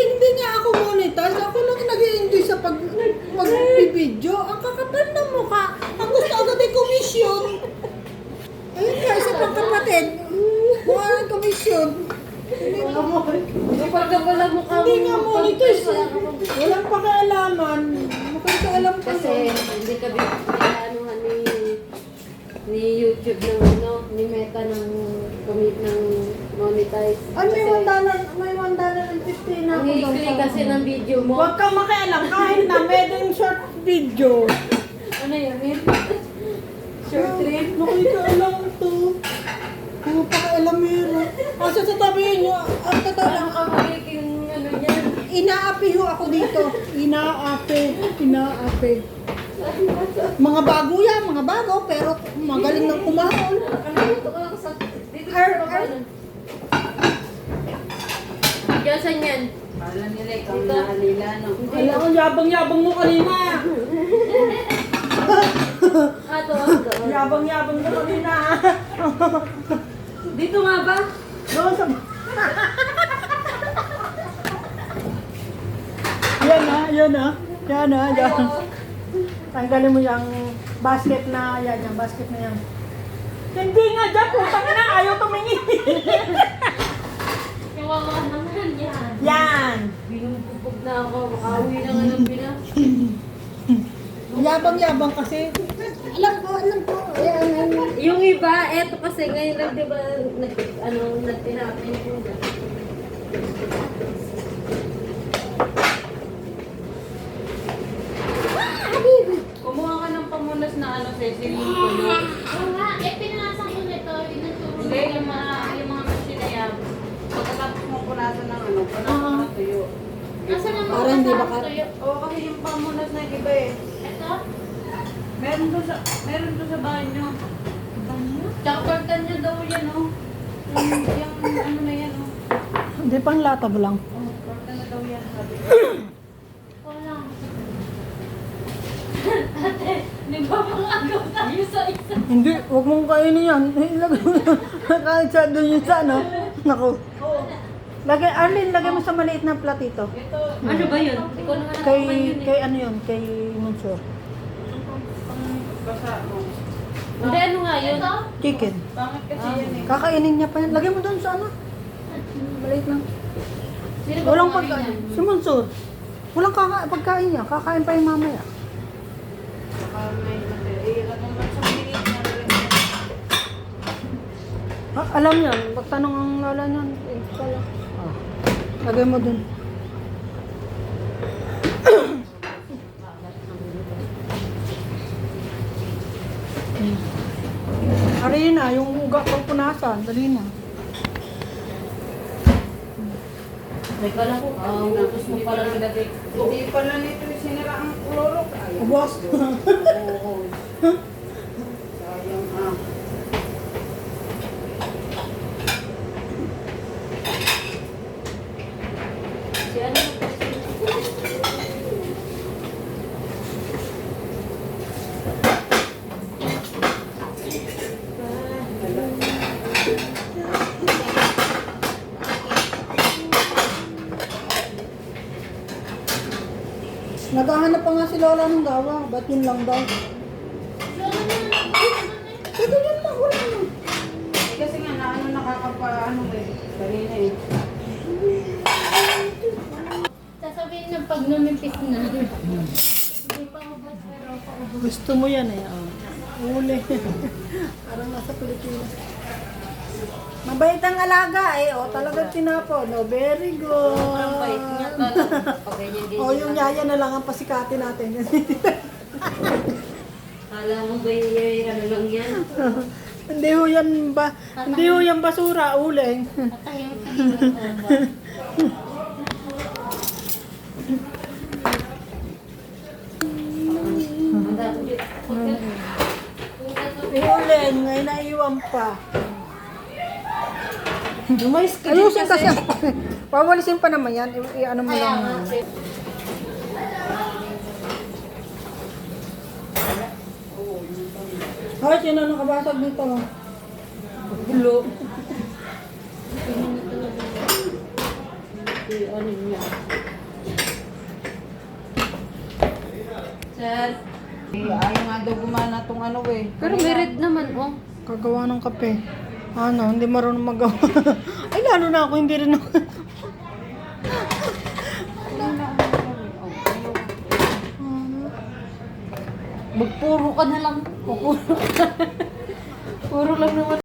hindi nga ako monetize. Ako lang nag-i-enjoy sa pag-video. Ang kakapal ng mukha. Ang gusto agad ay komisyon. Ayun ka, isa pang kapatid. Mukha ng komisyon. Kapag wala mo ka Hindi nga monetize. Walang pakialaman. Makakaalam ko. kasi hindi ka binaanuhan ni YouTube ng ni Meta ng commit ng monetize. Ay, may $1 and 50 na Ang i-click kasi ng video mo. Huwag kang makialam. Kahit na medyo short video. Ano yun? Short trip? Nakikaalam to. Ano pakialam meron? Kasi sasabihin nyo, ang totoo lang, Ang magiging ano yan? inaapi ho ako dito. Inaapi. Mga bago yan, mga bago, pero magaling ng kumahon. Ano dito ka sa dito Ar. sa baba nun. Diyan saan yan? Alam nila ikaw na alila, no? Alam ko, yabang-yabang mo kanina. Doon. Yabang-yabang mo kanina. Dito nga ba? Doon sa... Yan na. Tanggalin mo yung basket na yan, yung basket na yan. Hindi nga dyan, putang na, ayaw tumingin. Kawawa naman yan. Yan. Binububog na ako. Makauwi na nga ng Pinas. Yabang-yabang kasi. Alam ko. Ayan. Yung iba, eto kasi ngayon lang, di ba, nagtinapin ko. Kumuha ka ng pamunas na ano, Cecily ko, no? Oo nga, pinanasang ko nito, inuturo Hindi, yung mga machine na yan. Pagkatapos mo punasan ng ano, punasan ng tuyo. Nasa naman Para hindi baka... Oo, kasi yung pamunas na yung iba eh. Ito? Meron doon sa bahay nyo. Tsaka tortan nyo daw yan, oh. Yung ano na yan, oh. Hindi pang lata mo lang. Oh, tortan na daw yan, sabi ko. Wala. Ate, nagpapangagaw tayo sa isa. Hindi, huwag mong kainin yan. Ilagay mo yan. Kahit sa doon yun sa ano. Naku. Arlene, lagay mo sa maliit na platito. Ito, Ano ba yun? Ikaw na nga Kay, nakuha yun eh. kay ano yun, kay Monsur. basa mo. Hindi, ano nga yun? Ito? Chicken. Pangit kasi yan eh. Kakainin niya pa yan. Lagay mo doon sa ano. Maliit lang. Sino ba Walang kumain pagkain. yan? Si Monsur. Walang pagkain niya. Kakain pa yung mamaya. Baka may material. Ang bansa maliit na rin. Alam niya. Pagtanong ang lola niyan. Eh, pala. Lagay mo doon. Ari na, yung uga pang punasan. Dali na. Teka lang, utos mo pala nilagay. Hindi pala nito yung sinira ang ulolok. Ayaw. Ubos. Oo. Sayang ah. Si ano? Naghahanap pa nga si Lola ng gawa. Ba't yun lang daw? Pwede yun lang. Wala na. Eh, kasi nga na ano nakakapaano eh. Kanina eh. Sasabihin ng pag numipis na. Hindi pa ubos, pero paubos. Gusto mo yan eh. Uli. Parang nasa Pilipinas. Mabait ang alaga eh. O, talagang tinapon. O, very good. Sobrang bait niya talaga. Pag ganyan, O, yung yaya na lang ang pasikatin natin. Kala mo ba ano lang yan? Hindi ho yan hindi ho yan basura, uling. Patay yung pinag Uling, ngayon naiwan pa. Lumayos ka Ayusin kasi. Pawalisin pa naman yan. I-ano mo Kaya lang. nga. Ay, sino nakabasag dito? Gulo. ano niya. Sir. Ayaw nga daw gumana tong ano eh. Pero may red naman, oh. Kagawa ng kape. Ano, hindi marunong magawa. Ay, lalo na ako, hindi rin ako. Magpuro ka na lang. Puro ka. Puro lang naman.